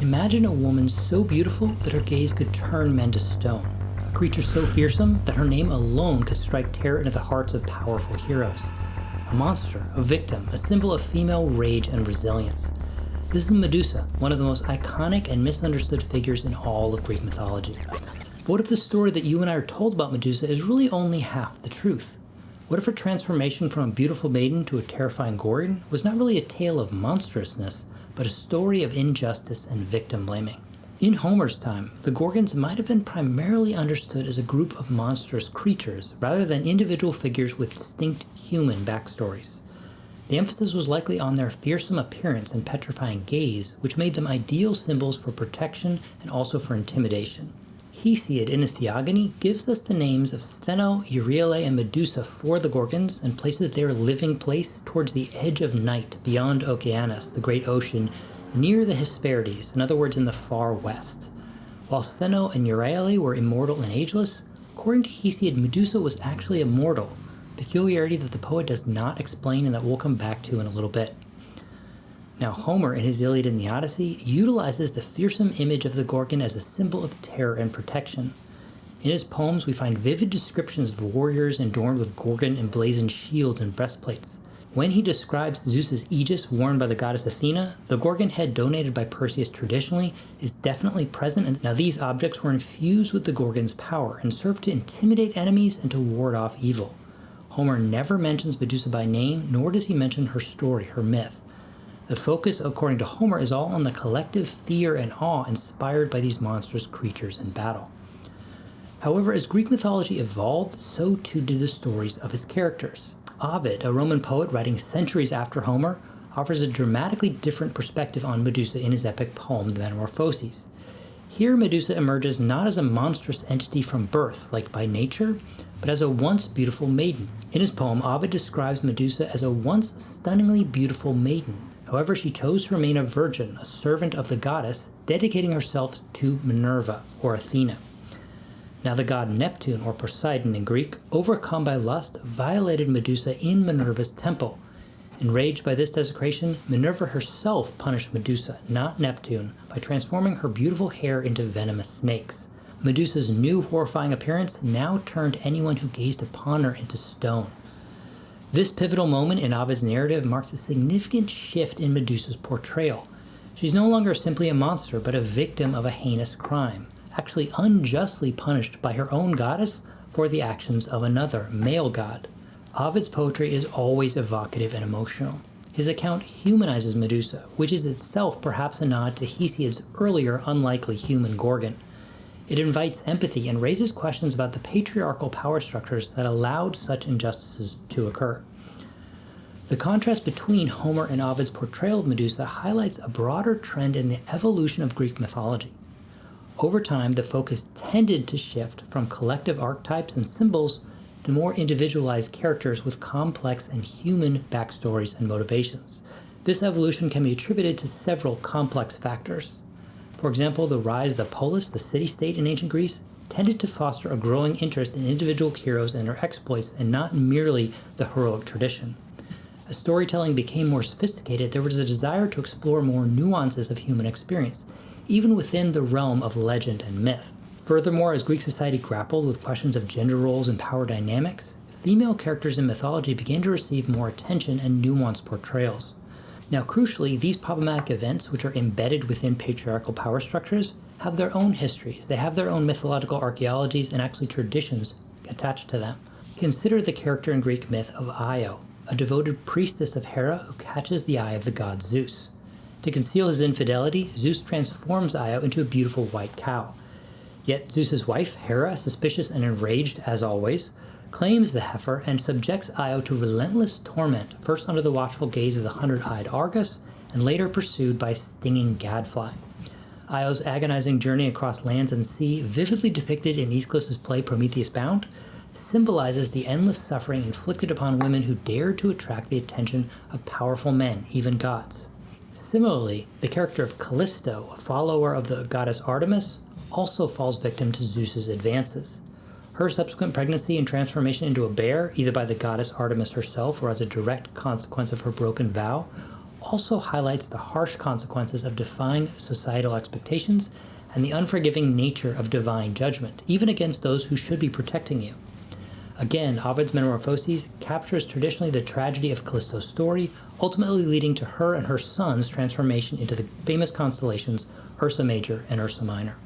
Imagine a woman so beautiful that her gaze could turn men to stone. A creature so fearsome that her name alone could strike terror into the hearts of powerful heroes. A monster, a victim, a symbol of female rage and resilience. This is Medusa, one of the most iconic and misunderstood figures in all of Greek mythology. But what if the story that you and I are told about Medusa is really only half the truth? What if her transformation from a beautiful maiden to a terrifying Gorgon was not really a tale of monstrousness, but a story of injustice and victim blaming? In Homer's time, the Gorgons might have been primarily understood as a group of monstrous creatures, rather than individual figures with distinct human backstories. The emphasis was likely on their fearsome appearance and petrifying gaze, which made them ideal symbols for protection and also for intimidation. Hesiod, in his Theogony, gives us the names of Stheno, Euryale, and Medusa for the Gorgons and places their living place towards the edge of night beyond Oceanus, the great ocean, near the Hesperides, in other words in the far west. While Stheno and Euryale were immortal and ageless, according to Hesiod, Medusa was actually immortal, a peculiarity that the poet does not explain and that we'll come back to in a little bit. Now, Homer, in his Iliad and the Odyssey, utilizes the fearsome image of the Gorgon as a symbol of terror and protection. In his poems, we find vivid descriptions of warriors adorned with Gorgon emblazoned shields and breastplates. When he describes Zeus's aegis worn by the goddess Athena, the Gorgon head donated by Perseus traditionally is definitely present, and now these objects were infused with the Gorgon's power and served to intimidate enemies and to ward off evil. Homer never mentions Medusa by name, nor does he mention her story, her myth. The focus, according to Homer, is all on the collective fear and awe inspired by these monstrous creatures in battle. However, as Greek mythology evolved, so too did the stories of its characters. Ovid, a Roman poet writing centuries after Homer, offers a dramatically different perspective on Medusa in his epic poem, The Metamorphoses. Here, Medusa emerges not as a monstrous entity from birth, like by nature, but as a once beautiful maiden. In his poem, Ovid describes Medusa as a once stunningly beautiful maiden. However, she chose to remain a virgin, a servant of the goddess, dedicating herself to Minerva, or Athena. Now the god Neptune, or Poseidon in Greek, overcome by lust, violated Medusa in Minerva's temple. Enraged by this desecration, Minerva herself punished Medusa, not Neptune, by transforming her beautiful hair into venomous snakes. Medusa's new horrifying appearance now turned anyone who gazed upon her into stone. This pivotal moment in Ovid's narrative marks a significant shift in Medusa's portrayal. She's no longer simply a monster, but a victim of a heinous crime, actually unjustly punished by her own goddess for the actions of another, male god. Ovid's poetry is always evocative and emotional. His account humanizes Medusa, which is itself perhaps a nod to Hesiod's earlier unlikely human Gorgon. It invites empathy and raises questions about the patriarchal power structures that allowed such injustices to occur. The contrast between Homer and Ovid's portrayal of Medusa highlights a broader trend in the evolution of Greek mythology. Over time, the focus tended to shift from collective archetypes and symbols to more individualized characters with complex and human backstories and motivations. This evolution can be attributed to several complex factors. For example, the rise of the polis, the city-state in ancient Greece, tended to foster a growing interest in individual heroes and their exploits and not merely the heroic tradition. As storytelling became more sophisticated, there was a desire to explore more nuances of human experience, even within the realm of legend and myth. Furthermore, as Greek society grappled with questions of gender roles and power dynamics, female characters in mythology began to receive more attention and nuanced portrayals. Now, crucially, these problematic events, which are embedded within patriarchal power structures, have their own histories. They have their own mythological archaeologies and actually traditions attached to them. Consider the character in Greek myth of Io, a devoted priestess of Hera who catches the eye of the god Zeus. To conceal his infidelity, Zeus transforms Io into a beautiful white cow. Yet Zeus's wife, Hera, suspicious and enraged as always, claims the heifer and subjects Io to relentless torment, first under the watchful gaze of the hundred-eyed Argus, and later pursued by stinging gadfly. Io's agonizing journey across lands and sea, vividly depicted in Aeschylus' play Prometheus Bound, symbolizes the endless suffering inflicted upon women who dared to attract the attention of powerful men, even gods. Similarly, the character of Callisto, a follower of the goddess Artemis, also falls victim to Zeus's advances. Her subsequent pregnancy and transformation into a bear, either by the goddess Artemis herself or as a direct consequence of her broken vow, also highlights the harsh consequences of defying societal expectations and the unforgiving nature of divine judgment, even against those who should be protecting you. Again, Ovid's Metamorphoses captures traditionally the tragedy of Callisto's story, ultimately leading to her and her son's transformation into the famous constellations Ursa Major and Ursa Minor.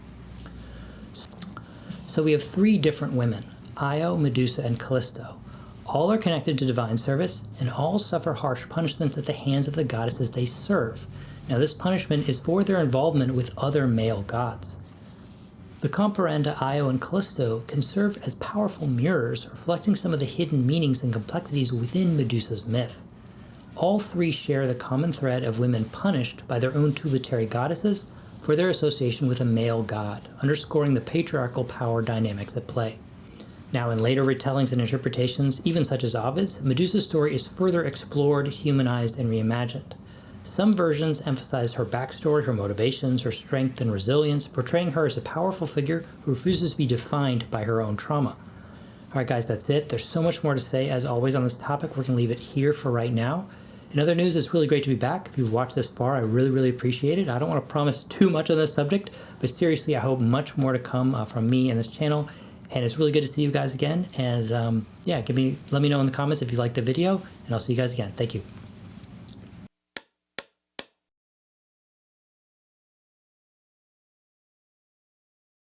So we have three different women, Io, Medusa, and Callisto. All are connected to divine service, and all suffer harsh punishments at the hands of the goddesses they serve. Now this punishment is for their involvement with other male gods. The comparanda Io and Callisto can serve as powerful mirrors, reflecting some of the hidden meanings and complexities within Medusa's myth. All three share the common thread of women punished by their own tutelary goddesses for their association with a male god, underscoring the patriarchal power dynamics at play. Now, in later retellings and interpretations, even such as Ovid's, Medusa's story is further explored, humanized, and reimagined. Some versions emphasize her backstory, her motivations, her strength and resilience, portraying her as a powerful figure who refuses to be defined by her own trauma. Alright guys, that's it. There's so much more to say as always on this topic. We're going to leave it here for right now. In other news, it's really great to be back. If you've watched this far, I really appreciate it. I don't want to promise too much on this subject, but seriously, I hope much more to come from me and this channel. And it's really good to see you guys again. And yeah, let me know in the comments if you liked the video, and I'll see you guys again. Thank you.